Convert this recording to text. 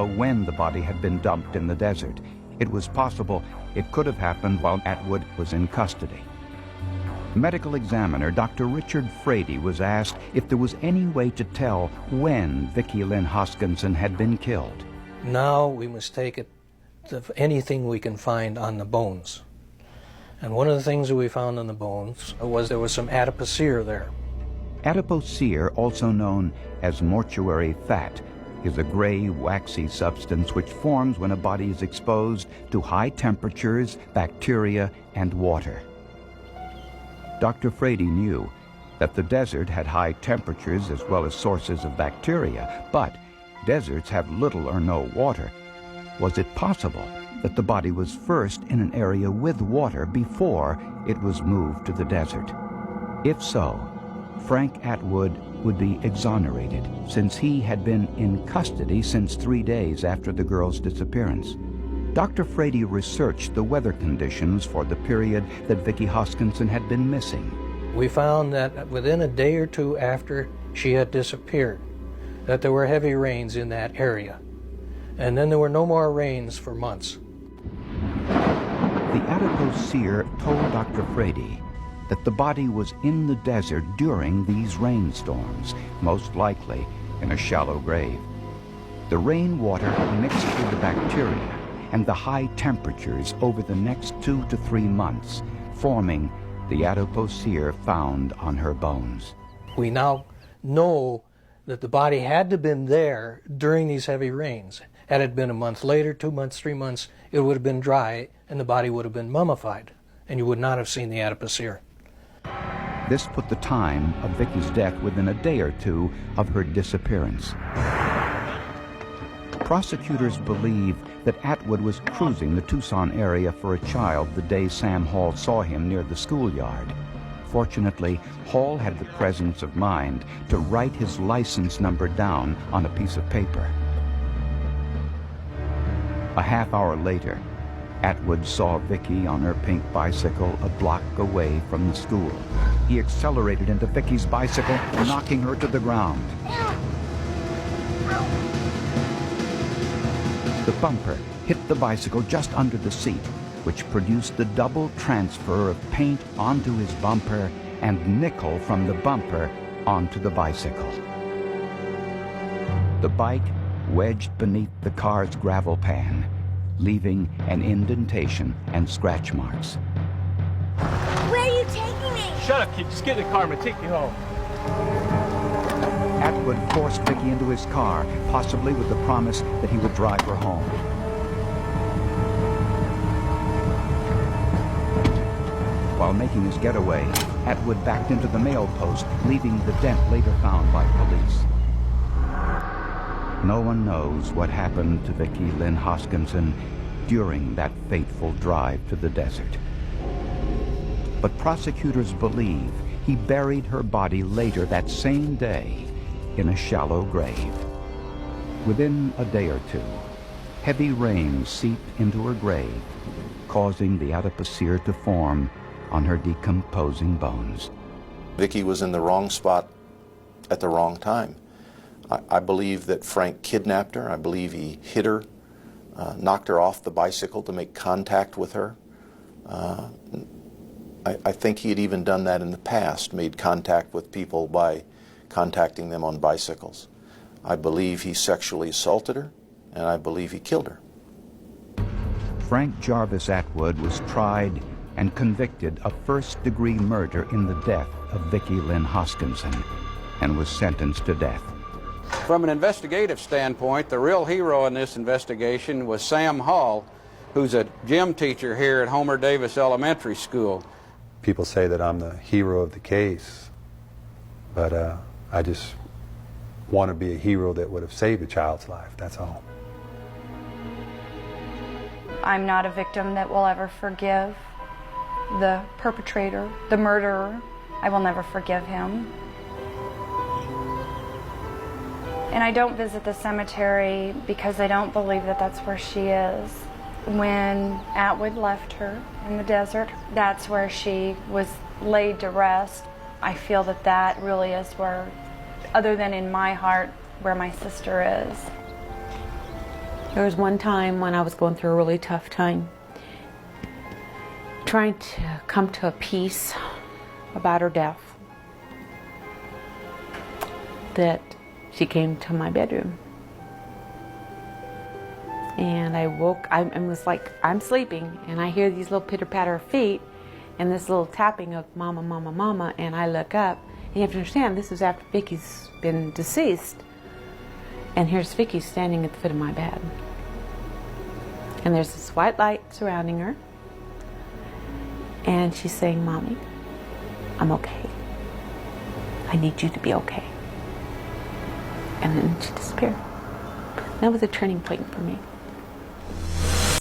when the body had been dumped in the desert. It was possible it could have happened while Atwood was in custody. Medical examiner Dr. Richard Frady was asked if there was any way to tell when Vicki Lynn Hoskinson had been killed. Now we must take it to anything we can find on the bones. And one of the things that we found on the bones was there was some adipocere there. Adipocere, also known as mortuary fat, is a gray, waxy substance which forms when a body is exposed to high temperatures, bacteria, and water. Dr. Frady knew that the desert had high temperatures as well as sources of bacteria, but deserts have little or no water. Was it possible that the body was first in an area with water before it was moved to the desert? If so, Frank Atwood would be exonerated, since he had been in custody since 3 days after the girl's disappearance. Dr. Frady researched the weather conditions for the period that Vicki Hoskinson had been missing. We found that within a day or two after she had disappeared, that there were heavy rains in that area. And then there were no more rains for months. The adipocere told Dr. Frady that the body was in the desert during these rainstorms, most likely in a shallow grave. The rainwater mixed with the bacteria and the high temperatures over the next 2 to 3 months, forming the adipocere found on her bones. We now know that the body had to have been there during these heavy rains. Had it been a month later, 2 months, 3 months, it would have been dry and the body would have been mummified, and you would not have seen the adipocere. This put the time of Vicki's death within a day or two of her disappearance. Prosecutors believe that Atwood was cruising the Tucson area for a child the day Sam Hall saw him near the schoolyard. Fortunately, Hall had the presence of mind to write his license number down on a piece of paper. A half hour later, Atwood saw Vicki on her pink bicycle a block away from the school. He accelerated into Vicki's bicycle, knocking her to the ground. The bumper hit the bicycle just under the seat, which produced the double transfer of paint onto his bumper and nickel from the bumper onto the bicycle. The bike wedged beneath the car's gravel pan, leaving an indentation and scratch marks. Where are you taking me? Shut up, kid. Just get in the car. I'm gonna take you home. Atwood forced Vicki into his car, possibly with the promise that he would drive her home. While making his getaway, Atwood backed into the mail post, leaving the dent later found by police. No one knows what happened to Vicki Lynn Hoskinson during that fateful drive to the desert. But prosecutors believe he buried her body later that same day in a shallow grave. Within a day or two, heavy rain seeped into her grave, causing the adipocere to form on her decomposing bones. Vicki was in the wrong spot at the wrong time. I believe that Frank kidnapped her. I believe he hit her, knocked her off the bicycle to make contact with her. I think he had even done that in the past, made contact with people by contacting them on bicycles. I believe he sexually assaulted her, and I believe he killed her. Frank Jarvis Atwood was tried and convicted of first-degree murder in the death of Vicki Lynn Hoskinson and was sentenced to death. From an investigative standpoint, the real hero in this investigation was Sam Hall, who's a gym teacher here at Homer Davis Elementary School. People say that I'm the hero of the case, but I just want to be a hero that would have saved a child's life, that's all. I'm not a victim that will ever forgive the perpetrator, the murderer. I will never forgive him. And I don't visit the cemetery because I don't believe that that's where she is. When Atwood left her in the desert, that's where she was laid to rest. I feel that that really is where, other than in my heart, where my sister is. There was one time when I was going through a really tough time, trying to come to a peace about her death, that she came to my bedroom. And I woke, I was like, I'm sleeping, and I hear these little pitter-patter of feet and this little tapping of mama, mama, mama, and I look up, and you have to understand, this is after Vicky's been deceased. And here's Vicky standing at the foot of my bed. And there's this white light surrounding her. And she's saying, Mommy, I'm okay. I need you to be okay. And then she disappeared. That was a turning point for me.